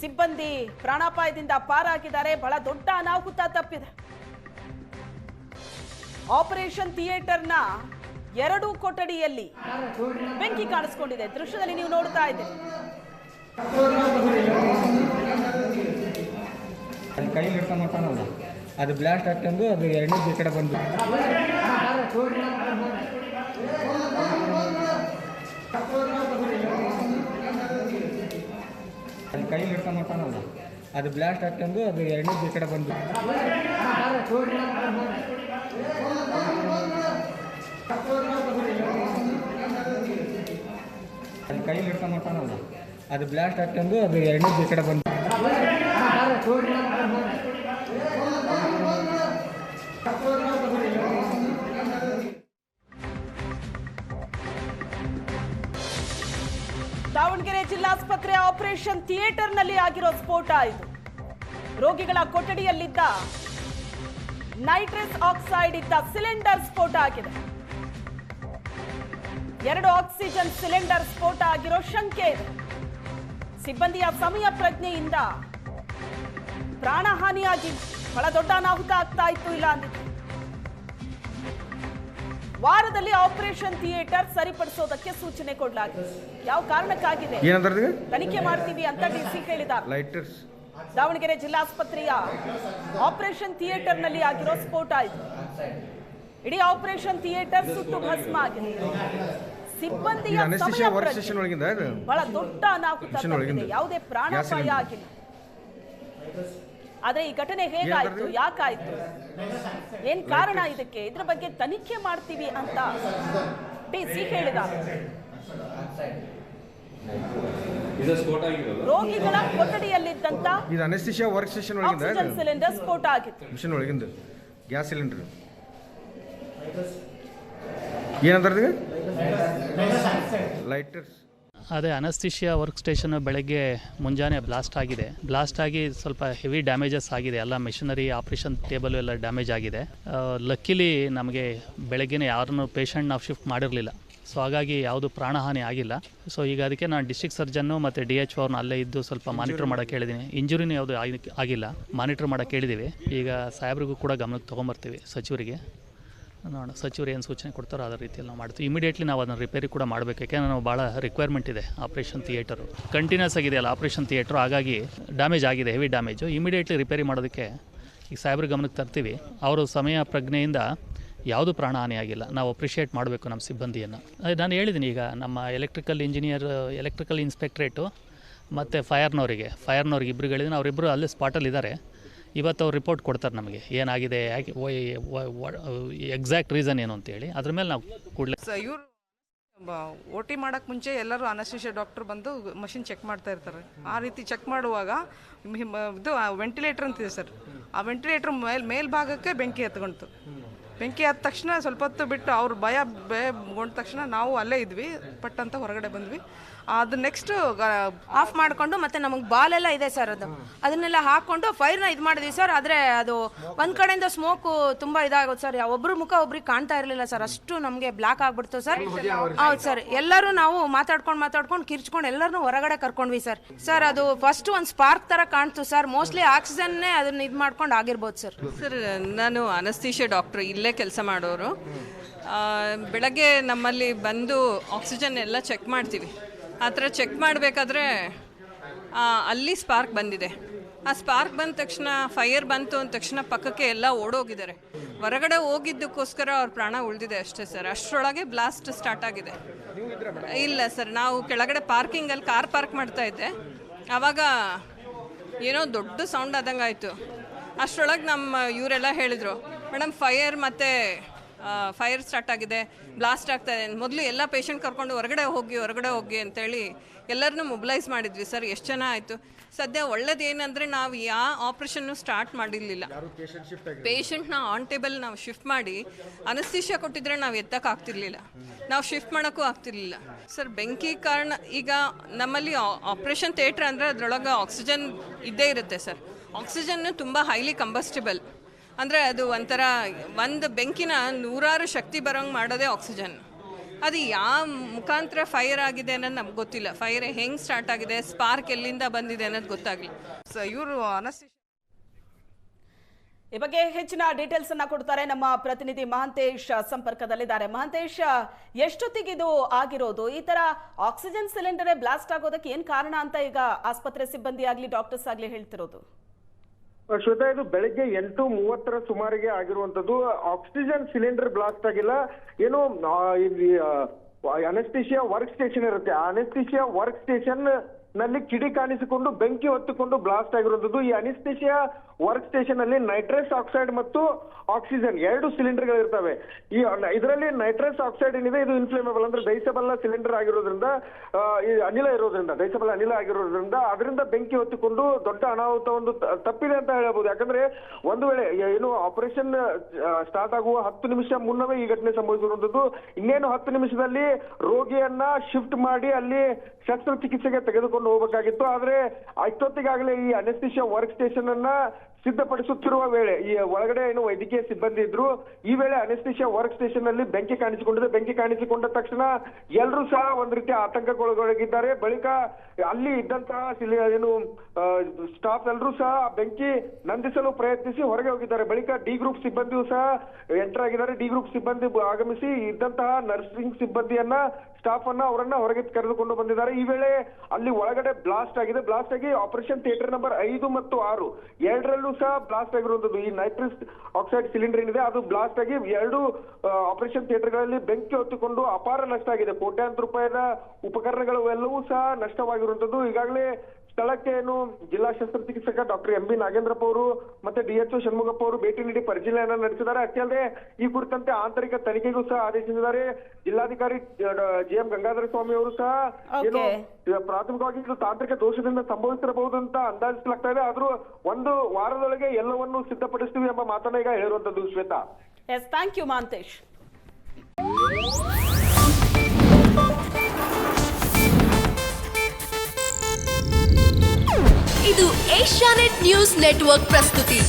ಸಿಬ್ಬಂದಿ ಪ್ರಾಣಾಪಾಯದಿಂದ ಪಾರಾಗಿದ್ದಾರೆ. ಬಹಳ ದೊಡ್ಡ ಅನಾಹುತ ತಪ್ಪಿದೆ. ಆಪರೇಷನ್ ಥಿಯೇಟರ್ನ 2 ಕೊಠಡಿಯಲ್ಲಿ ಬೆಂಕಿ ಕಾಣಿಸಿಕೊಂಡಿದೆ. ದೃಶ್ಯದಲ್ಲಿ ನೀವು ನೋಡ್ತಾ ಇದ್ದೀರಿ. ಕೈಲಿ ಇಟ್ಕೊಂಡ್ಬಿಟ್ಟಾನಲ್ಲ, ಅದು ಬ್ಲಾಸ್ಟ್ ಆಗ್ತಂದು ಅದು ಎರಡನೇ ಈ ಕಡೆ ಬಂದು ಅದು ಕೈಲಿ ಇಟ್ಕೊಂಡ್ಬಿಟ್ಟಾನಲ್ಲ, ಅದು ಬ್ಲಾಸ್ಟ್ ಆಗ್ತಂದು ಅದು ಎರಡನೇ ಈ ಕಡೆ ಬಂದು ಅದು ಕೈಲಿ ಇಟ್ಕೊಂಡ್ಬಿಟ್ಟಾನಲ್ಲ, ಅದು ಬ್ಲಾಸ್ಟ್ ಆಗ್ತಂದು ಅದು ಎರಡನೇ ಈ ಕಡೆ ಬಂದು ದಾವಣಗೆರೆ ಜಿಲ್ಲಾಸ್ಪತ್ರೆ ಆಪರೇಷನ್ ಥಿಯೇಟರ್ನಲ್ಲಿ ಆಗಿರೋ ಸ್ಫೋಟ ಇದು. ರೋಗಿಗಳ ಕೊಠಡಿಯಲ್ಲಿದ್ದ ನೈಟ್ರಸ್ ಆಕ್ಸೈಡ್ ಇದ್ದ ಸಿಲಿಂಡರ್ ಸ್ಫೋಟ ಆಗಿದೆ. 2 ಆಕ್ಸಿಜನ್ ಸಿಲಿಂಡರ್ ಸ್ಫೋಟ ಆಗಿರೋ ಶಂಕೆ ಇದೆ. ಸಿಬ್ಬಂದಿಯ ಸಮಯ ಪ್ರಜ್ಞೆಯಿಂದ ಪ್ರಾಣಹಾನಿಯಾಗಿ ಬಹಳ ದೊಡ್ಡ ಅನಾಹುತ ಆಗ್ತಾ ಇತ್ತು. ಇಲ್ಲ ಅಂದಿತ್ತು. ವಾರದಲ್ಲಿ ಆಪರೇಷನ್ ಥಿಯೇಟರ್ ಸರಿಪಡಿಸೋದಕ್ಕೆ ಸೂಚನೆ ಕೊಡಲಾಗಿದೆ. ಯಾವ ಕಾರಣಕ್ಕಾಗಿದೆ ತನಿಖೆ ಮಾಡ್ತೀವಿ ಅಂತ ಡಿಸಿ ಹೇಳಿದ್ದಾರೆ. ದಾವಣಗೆರೆ ಜಿಲ್ಲಾಸ್ಪತ್ರೆಯ ಆಪರೇಷನ್ ಥಿಯೇಟರ್ನಲ್ಲಿ ಆಗಿರೋ ಸ್ಫೋಟ ಇದು. ಇಡೀ ಆಪರೇಷನ್ ಥಿಯೇಟರ್ ಸುಟ್ಟು ಭಸ್ಮ ಆಗಿದೆ. ಸಿಬ್ಬಂದಿಯ ಸಮಯ ಪ್ರಜ್ಞೆ ಬಹಳ ದೊಡ್ಡ ಅನಾಹುತ ತಪ್ಪಿದೆ. ಯಾವುದೇ ಪ್ರಾಣಾಪಾಯ ಆಗಿಲ್ಲ. ಆದ್ರೆ ಈ ಘಟನೆ ಹೇಗಾಯ್ತು, ಯಾಕಾಯ್ತು, ಏನ್ ಕಾರಣ ಇದಕ್ಕೆ, ಇದ್ರ ಬಗ್ಗೆ ತನಿಖೆ ಮಾಡ್ತೀವಿ ಅಂತ ಡಿಸಿ ಹೇಳಿದ್ದಾರೆ. ರೋಗಿಗಳ ಕೊಠಡಿಯಲ್ಲಿದ್ದಂತ ಆಕ್ಸಿಜನ್ ಸಿಲಿಂಡರ್ ಸ್ಫೋಟ ಆಗಿತ್ತು. ಗ್ಯಾಸ್ ಸಿಲಿಂಡರ್ ಏನಂದ್ರೆ ಲೈಟರ್ಸ್ ಅದೇ ಅನಸ್ತಿಷಿಯಾ ವರ್ಕ್ ಸ್ಟೇಷನ್ ಬೆಳಗ್ಗೆ ಮುಂಜಾನೆ ಬ್ಲಾಸ್ಟ್ ಆಗಿ ಸ್ವಲ್ಪ ಹೆವಿ ಡ್ಯಾಮೇಜಸ್ ಆಗಿದೆ. ಎಲ್ಲ ಮೆಷಿನರಿ, ಆಪ್ರೇಷನ್ ಟೇಬಲ್ ಎಲ್ಲ ಡ್ಯಾಮೇಜ್ ಆಗಿದೆ. ಲಕ್ಕಿಲಿ ನಮಗೆ ಬೆಳಗ್ಗೆನೇ ಯಾರನ್ನೂ ಪೇಷಂಟ್ ನಾವು ಶಿಫ್ಟ್ ಮಾಡಿರಲಿಲ್ಲ. ಸೊ ಹಾಗಾಗಿ ಯಾವುದು ಪ್ರಾಣಹಾನಿ ಆಗಿಲ್ಲ. ಸೊ ಈಗ ಅದಕ್ಕೆ ನಾನು ಡಿಸ್ಟ್ರಿಕ್ಟ್ ಸರ್ಜನ್ನು ಮತ್ತು DHO ಅವ್ರನ್ನ ಅಲ್ಲೇ ಇದ್ದು ಸ್ವಲ್ಪ ಮಾನಿಟರ್ ಮಾಡೋಕ್ಕೆ ಹೇಳಿದ್ದೀನಿ. ಇಂಜುರಿನೂ ಯಾವುದು ಆಗಿಲ್ಲ, ಮಾನಿಟರ್ ಮಾಡೋಕ್ಕೆ ಹೇಳಿದ್ದೀವಿ. ಈಗ ಸಾಹೇಬ್ರಿಗೂ ಕೂಡ ಗಮನಕ್ಕೆ ತೊಗೊಂಬರ್ತೀವಿ, ಸಚಿವರಿಗೆ. ನೋಡೋಣ ಸಚಿವರು ಏನು ಸೂಚನೆ ಕೊಡ್ತಾರೋ ಅದೇ ರೀತಿಯಲ್ಲಿ ನಾವು ಮಾಡ್ತೀವಿ. ಇಮಿಡಿಯೇಟ್ಲಿ ನಾವು ಅದನ್ನು ರಿಪೇರಿ ಕೂಡ ಮಾಡಬೇಕು. ಯಾಕೆಂದರೆ ನಾವು ಭಾಳ ರಿಕ್ವೈರ್ಮೆಂಟ್ ಇದೆ. ಆಪ್ರೇಷನ್ ಥಿಯೇಟರು ಕಂಟಿನ್ಯೂಸ್ ಆಗಿದೆಯಲ್ಲ ಆಪ್ರೇಷನ್ ಥಿಯೇಟ್ರು, ಹಾಗಾಗಿ ಡ್ಯಾಮೇಜ್ ಆಗಿದೆ, ಹೆವಿ ಡ್ಯಾಮೇಜು. ಇಮಿಡಿಯೇಟ್ಲಿ ರಿಪೇರಿ ಮಾಡೋದಕ್ಕೆ ಈಗ ಸಾಹೇಬ್ರ ಗಮನಕ್ಕೆ ತರ್ತೀವಿ. ಅವರು ಸಮಯ ಪ್ರಜ್ಞೆಯಿಂದ ಯಾವುದೂ ಪ್ರಾಣಹಾನಿ ಆಗಿಲ್ಲ. ನಾವು ಅಪ್ರಿಷಿಯೇಟ್ ಮಾಡಬೇಕು ನಮ್ಮ ಸಿಬ್ಬಂದಿಯನ್ನು. ನಾನು ಹೇಳಿದ್ದೀನಿ, ಈಗ ನಮ್ಮ ಎಲೆಕ್ಟ್ರಿಕಲ್ ಇನ್ಸ್ಪೆಕ್ಟ್ರೇಟು ಮತ್ತು ಫೈರ್ನವರಿಗೆ ಇಬ್ಬರಿಗೆ ಹೇಳಿದ್ದೀನಿ. ಅವರಿಬ್ಬರು ಅಲ್ಲೇ ಸ್ಪಾಟಲ್ಲಿದ್ದಾರೆ. ಇವತ್ತು ಅವ್ರು ರಿಪೋರ್ಟ್ ಕೊಡ್ತಾರೆ ನಮಗೆ ಏನಾಗಿದೆ, ಎಕ್ಸಾಕ್ಟ್ ರೀಸನ್ ಏನು ಅಂತೇಳಿ. ಅದ್ರ ಮೇಲೆ ನಾವು ಕೂಡಲೇ ಇವರು OT ಮಾಡೋಕ್ಕೆ ಮುಂಚೆ ಎಲ್ಲರೂ ಅನಸ್ಟೇಷಿಯಾ ಡಾಕ್ಟರ್ ಬಂದು ಮಷಿನ್ ಚೆಕ್ ಮಾಡ್ತಾ ಇರ್ತಾರೆ. ಆ ರೀತಿ ಚೆಕ್ ಮಾಡುವಾಗ ಇದು ವೆಂಟಿಲೇಟರ್ ಅಂತಿದೆ ಸರ್, ಆ ವೆಂಟಿಲೇಟರ್ ಮೇಲ್ಭಾಗಕ್ಕೆ ಬೆಂಕಿ ಹತ್ಕೊಂತು. ಬೆಂಕಿ ಆದ ತಕ್ಷಣ ಸ್ವಲ್ಪ ಹೊತ್ತು ಬಿಟ್ಟು ಅವ್ರು ಭಯಗೊಂಡ ತಕ್ಷಣ ನಾವು ಅಲ್ಲೇ ಇದ್ವಿ, ಪಟ್ಟಂತ ಹೊರಗಡೆ ಬಂದ್ವಿ. ಅದು ನೆಕ್ಸ್ಟ್ ಆಫ್ ಮಾಡಿಕೊಂಡು ಮತ್ತೆ ನಮಗೆ ಬಾಲೆಲ್ಲ ಇದೆ ಸರ್, ಅದನ್ನೆಲ್ಲ ಹಾಕ್ಕೊಂಡು ಫೈರ್ನ ಇದು ಮಾಡಿದ್ವಿ ಸರ್. ಆದರೆ ಅದು ಒಂದು ಕಡೆಯಿಂದ ಸ್ಮೋಕು ತುಂಬ ಇದಾಗುತ್ತೆ ಸರ್. ಒಬ್ಬರು ಮುಖ ಒಬ್ರಿಗೆ ಕಾಣ್ತಾ ಇರಲಿಲ್ಲ ಸರ್, ಅಷ್ಟು ನಮಗೆ ಬ್ಲಾಕ್ ಆಗಿಬಿಡ್ತು ಸರ್. ಹೌದು ಸರ್, ಎಲ್ಲರೂ ನಾವು ಮಾತಾಡ್ಕೊಂಡು ಕಿರ್ಚ್ಕೊಂಡು ಎಲ್ಲರನ್ನೂ ಹೊರಗಡೆ ಕರ್ಕೊಂಡ್ವಿ ಸರ್. ಅದು ಫಸ್ಟ್ ಒಂದು ಸ್ಪಾರ್ಕ್ ಥರ ಕಾಣ್ತು ಸರ್. ಮೋಸ್ಟ್ಲಿ ಆಕ್ಸಿಜನ್ನೇ ಅದನ್ನ ಇದು ಮಾಡ್ಕೊಂಡು ಆಗಿರ್ಬೋದು ಸರ್. ನಾನು ಅನಸ್ತೀಶಿಯಾ ಡಾಕ್ಟ್ರು, ಇಲ್ಲೇ ಕೆಲಸ ಮಾಡೋರು. ಬೆಳಗ್ಗೆ ನಮ್ಮಲ್ಲಿ ಬಂದು ಆಕ್ಸಿಜನ್ ಎಲ್ಲ ಚೆಕ್ ಮಾಡ್ತೀವಿ. ಆ ಥರ ಚೆಕ್ ಮಾಡಬೇಕಾದ್ರೆ ಅಲ್ಲಿ ಸ್ಪಾರ್ಕ್ ಬಂದಿದೆ. ಆ ಸ್ಪಾರ್ಕ್ ಬಂದ ತಕ್ಷಣ, ಫೈರ್ ಬಂತು ಅಂದ ತಕ್ಷಣ ಪಕ್ಕಕ್ಕೆ ಎಲ್ಲ ಓಡೋಗಿದ್ದಾರೆ. ಹೊರಗಡೆ ಹೋಗಿದ್ದಕ್ಕೋಸ್ಕರ ಅವ್ರ ಪ್ರಾಣ ಉಳಿದಿದೆ ಅಷ್ಟೇ ಸರ್. ಅಷ್ಟರೊಳಗೆ ಬ್ಲಾಸ್ಟ್ ಸ್ಟಾರ್ಟ್ ಆಗಿದೆ. ಇಲ್ಲ ಸರ್, ನಾವು ಕೆಳಗಡೆ ಪಾರ್ಕಿಂಗಲ್ಲಿ ಕಾರ್ ಪಾರ್ಕ್ ಮಾಡ್ತಾ ಇದ್ದೆ. ಆವಾಗ ಏನೋ ದೊಡ್ಡ ಸೌಂಡ್ ಆದಂಗೆ ಆಯಿತು. ಅಷ್ಟರೊಳಗೆ ನಮ್ಮ ಇವರೆಲ್ಲ ಹೇಳಿದರು, ಮೇಡಮ್ ಫೈರ್ ಸ್ಟಾರ್ಟ್ ಆಗಿದೆ, ಬ್ಲಾಸ್ಟ್ ಆಗ್ತಾ ಇದೆ. ಮೊದಲು ಎಲ್ಲ ಪೇಷಂಟ್ ಕರ್ಕೊಂಡು ಹೊರಗಡೆ ಹೋಗಿ ಅಂತೇಳಿ ಎಲ್ಲರನ್ನೂ ಮೊಬಿಲೈಸ್ ಮಾಡಿದ್ವಿ ಸರ್. ಎಷ್ಟು ಜನ ಆಯಿತು. ಸದ್ಯ ಒಳ್ಳೇದೇನೆಂದರೆ ನಾವು ಯಾವ ಆಪ್ರೇಷನ್ನು ಸ್ಟಾರ್ಟ್ ಮಾಡಿರಲಿಲ್ಲ. ಪೇಷಂಟ್ನ ಆನ್ ಟೇಬಲ್ ನಾವು ಶಿಫ್ಟ್ ಮಾಡಿ ಅನಸ್ತೀಷಿಯಾ ಕೊಟ್ಟಿದ್ರೆ ನಾವು ಎತ್ತಕ್ಕಾಗ್ತಿರ್ಲಿಲ್ಲ, ನಾವು ಶಿಫ್ಟ್ ಮಾಡೋಕ್ಕೂ ಆಗ್ತಿರ್ಲಿಲ್ಲ ಸರ್. ಬೆಂಕಿ ಕಾರಣ ಈಗ ನಮ್ಮಲ್ಲಿ ಆಪ್ರೇಷನ್ ಥಿಯೇಟ್ರ್ ಅಂದರೆ ಅದರೊಳಗೆ ಆಕ್ಸಿಜನ್ ಇದ್ದೇ ಇರುತ್ತೆ ಸರ್. ಆಕ್ಸಿಜನ್ನು ತುಂಬ ಹೈಲಿ ಕಂಬಸ್ಟಿಬಲ್. ಅಂದರೆ ಅದು ಒಂಥರ ಒಂದು ಬೆಂಕಿನ 100 ಶಕ್ತಿ ಬರೋಂಗೆ ಮಾಡೋದೇ ಆಕ್ಸಿಜನ್. ಅದು ಯಾವ ಮುಖಾಂತರ ಫೈರ್ ಆಗಿದೆ ಅನ್ನೋದು ನಮ್ಗೆ ಗೊತ್ತಿಲ್ಲ. ಫೈರ್ ಹೆಂಗೆ ಸ್ಟಾರ್ಟ್ ಆಗಿದೆ, ಸ್ಪಾರ್ಕ್ ಎಲ್ಲಿಂದ ಬಂದಿದೆ ಅನ್ನೋದು ಗೊತ್ತಾಗಲಿಲ್ಲ. ಇವರು ಅನಸ್ತೀಶಿಯಾ ಈ ಬಗ್ಗೆ ಹೆಚ್ಚಿನ ಡೀಟೇಲ್ಸ್ ಅನ್ನ ಕೊಡ್ತಾರೆ ನಮ್ಮ ಪ್ರತಿನಿಧಿ ಮಹಾಂತೇಶ್ ಸಂಪರ್ಕದಲ್ಲಿದ್ದಾರೆ. ಮಹಾಂತೇಶ್, ಎಷ್ಟೊತ್ತಿಗೆ ಇದು ಆಗಿರೋದು? ಈ ತರ ಆಕ್ಸಿಜನ್ ಸಿಲಿಂಡರ್ ಬ್ಲಾಸ್ಟ್ ಆಗೋದಕ್ಕೆ ಏನ್ ಕಾರಣ ಅಂತ ಈಗ ಆಸ್ಪತ್ರೆ ಸಿಬ್ಬಂದಿ ಆಗ್ಲಿ ಡಾಕ್ಟರ್ಸ್ ಆಗ್ಲಿ ಹೇಳ್ತಿರೋದು? ಶ್ವೇತಾ, ಇದು ಬೆಳಗ್ಗೆ 8:30 ಸುಮಾರಿಗೆ ಆಗಿರುವಂತದ್ದು. ಆಕ್ಸಿಜನ್ ಸಿಲಿಂಡರ್ ಬ್ಲಾಸ್ಟ್ ಆಗಿಲ್ಲ. ಏನು ಅನೆಸ್ಥಿಷಿಯಾ ವರ್ಕ್ ಸ್ಟೇಷನ್ ಇರುತ್ತೆ, ಆ ಅನೆಸ್ಥಿಷಿಯಾ ವರ್ಕ್ ಸ್ಟೇಷನ್ ನಲ್ಲಿ ಕಿಡಿ ಕಾಣಿಸಿಕೊಂಡು ಬೆಂಕಿ ಹೊತ್ತುಕೊಂಡು ಬ್ಲಾಸ್ಟ್ ಆಗಿರುವಂತದ್ದು. ಈ ಅನೆಸ್ಥಿಷಿಯಾ ವರ್ಕ್ ಸ್ಟೇಷನ್ ಅಲ್ಲಿ ನೈಟ್ರಸ್ ಆಕ್ಸೈಡ್ ಮತ್ತು ಆಕ್ಸಿಜನ್ 2 ಸಿಲಿಂಡರ್ಗಳು ಇರ್ತವೆ. ಇದರಲ್ಲಿ ನೈಟ್ರಸ್ ಆಕ್ಸೈಡ್ ಏನಿದೆ ಇದು ಇನ್ಫ್ಲೇಮೇಬಲ್, ಅಂದ್ರೆ ದಹಿಸಬಲ್ಲ ಸಿಲಿಂಡರ್ ಆಗಿರೋದ್ರಿಂದ, ದಹಿಸಬಲ್ಲ ಅನಿಲ ಆಗಿರೋದ್ರಿಂದ ಅದರಿಂದ ಬೆಂಕಿ ಹೊತ್ತಿಕೊಂಡು ದೊಡ್ಡ ಅನಾಹುತ ಒಂದು ತಪ್ಪಿದೆ ಅಂತ ಹೇಳಬಹುದು. ಯಾಕಂದ್ರೆ ಒಂದು ವೇಳೆ ಏನು ಆಪರೇಷನ್ ಸ್ಟಾರ್ಟ್ ಆಗುವ 10 ನಿಮಿಷ ಮುನ್ನವೇ ಈ ಘಟನೆ ಸಂಭವಿಸಿರುವಂತದ್ದು. ಇನ್ನೇನು 10 ನಿಮಿಷದಲ್ಲಿ ರೋಗಿಯನ್ನ ಶಿಫ್ಟ್ ಮಾಡಿ ಅಲ್ಲಿ ಶಸ್ತ್ರಚಿಕಿತ್ಸೆಗೆ ತೆಗೆದುಕೊಂಡು ಹೋಗಬೇಕಾಗಿತ್ತು. ಆದ್ರೆ ಅಷ್ಟೊತ್ತಿಗಾಗಲೇ ಈ ಅನೆಸ್ಥಿಷಿಯಾ ವರ್ಕ್ ಸ್ಟೇಷನ್ ಅನ್ನ ಸಿದ್ಧಪಡಿಸುತ್ತಿರುವ ವೇಳೆ ಈ ಒಳಗಡೆ ಏನು ವೈದ್ಯಕೀಯ ಸಿಬ್ಬಂದಿ ಇದ್ರು. ಈ ವೇಳೆ ಅನೆಸ್ಥಿಷಿಯಾ ವರ್ಕ್ ಸ್ಟೇಷನ್ ಅಲ್ಲಿ ಬೆಂಕಿ ಕಾಣಿಸಿಕೊಂಡಿದೆ. ಬೆಂಕಿ ಕಾಣಿಸಿಕೊಂಡ ತಕ್ಷಣ ಎಲ್ಲರೂ ಸಹ ಒಂದ್ ರೀತಿಯ ಆತಂಕಕ್ಕೊಳಗಾಗಿದ್ದಾರೆ. ಬಳಿಕ ಅಲ್ಲಿ ಇದ್ದಂತಹ ಏನು ಸ್ಟಾಫ್ ಎಲ್ಲರೂ ಸಹ ಬೆಂಕಿ ನಂದಿಸಲು ಪ್ರಯತ್ನಿಸಿ ಹೊರಗೆ ಹೋಗಿದ್ದಾರೆ. ಬಳಿಕ ಡಿ ಗ್ರೂಪ್ ಸಿಬ್ಬಂದಿಯೂ ಸಹ ಎಂಟರ್ ಆಗಿದ್ದಾರೆ. ಡಿ ಗ್ರೂಪ್ ಸಿಬ್ಬಂದಿ ಆಗಮಿಸಿ ಇದ್ದಂತಹ ನರ್ಸಿಂಗ್ ಸಿಬ್ಬಂದಿಯನ್ನ, ಸ್ಟಾಫ್ ಅನ್ನ ಅವರನ್ನ ಹೊರಗೆ ಕರೆದುಕೊಂಡು ಬಂದಿದ್ದಾರೆ. ಈ ವೇಳೆ ಅಲ್ಲಿ ಒಳಗಡೆ ಬ್ಲಾಸ್ಟ್ ಆಗಿದೆ. ಬ್ಲಾಸ್ಟ್ ಆಗಿ ಆಪರೇಷನ್ ಥಿಯೇಟರ್ ನಂಬರ್ 5 ಮತ್ತು 6 ಎರಡರಲ್ಲೂ ಸಹ ಬ್ಲಾಸ್ಟ್ ಆಗಿರುವಂತದ್ದು. ಈ ನೈಟ್ರಸ್ ಆಕ್ಸೈಡ್ ಸಿಲಿಂಡರ್ ಏನಿದೆ ಅದು ಬ್ಲಾಸ್ಟ್ ಆಗಿ 2 ಆಪರೇಷನ್ ಥಿಯೇಟರ್ಗಳಲ್ಲಿ ಬೆಂಕಿ ಹೊತ್ತುಕೊಂಡು ಅಪಾರ ನಷ್ಟ ಆಗಿದೆ. ಕೋಟ್ಯಾಂತರ ರೂಪಾಯಿನ ಉಪಕರಣಗಳು ಎಲ್ಲವೂ ಸಹ ನಷ್ಟವಾಗಿರುವಂತದ್ದು. ಈಗಾಗಲೇ ಸ್ಥಳಕ್ಕೆ ಏನು ಜಿಲ್ಲಾ ಶಸ್ತ್ರಚಿಕಿತ್ಸಕ ಡಾಕ್ಟರ್ ಎಂ ಬಿ ನಾಗೇಂದ್ರಪ್ಪ ಅವರು ಮತ್ತೆ DHO ಷಣ್ಮುಗಪ್ಪ ಅವರು ಭೇಟಿ ನೀಡಿ ಪರಿಶೀಲನೆ ನಡೆಸಿದ್ದಾರೆ. ಅಷ್ಟೇ ಅಲ್ಲದೆ ಈ ಕುರಿತಂತೆ ಆಂತರಿಕ ತನಿಖೆಗೂ ಸಹ ಆದೇಶಿಸಿದ್ದಾರೆ. ಜಿಲ್ಲಾಧಿಕಾರಿ JM ಗಂಗಾಧರ ಸ್ವಾಮಿ ಅವರು ಸಹ ಏನು ಪ್ರಾಥಮಿಕವಾಗಿ ಇದು ತಾಂತ್ರಿಕ ದೋಷದಿಂದ ಸಂಭವಿಸಿರಬಹುದು ಅಂತ ಅಂದಾಜಿಸಲಾಗ್ತಾ ಇದೆ. ಆದ್ರೂ 1 ವಾರದೊಳಗೆ ಎಲ್ಲವನ್ನೂ ಸಿದ್ಧಪಡಿಸ್ತೀವಿ ಎಂಬ ಮಾತನ್ನ ಈಗ ಹೇಳಿರುವಂತದ್ದು. Shweta, yes, thank you Mahantesh. ಇದು ಏಷ್ಯಾನೆಟ್ ನ್ಯೂಸ್ ನೆಟ್ವರ್ಕ್ ಪ್ರಸ್ತುತಿ.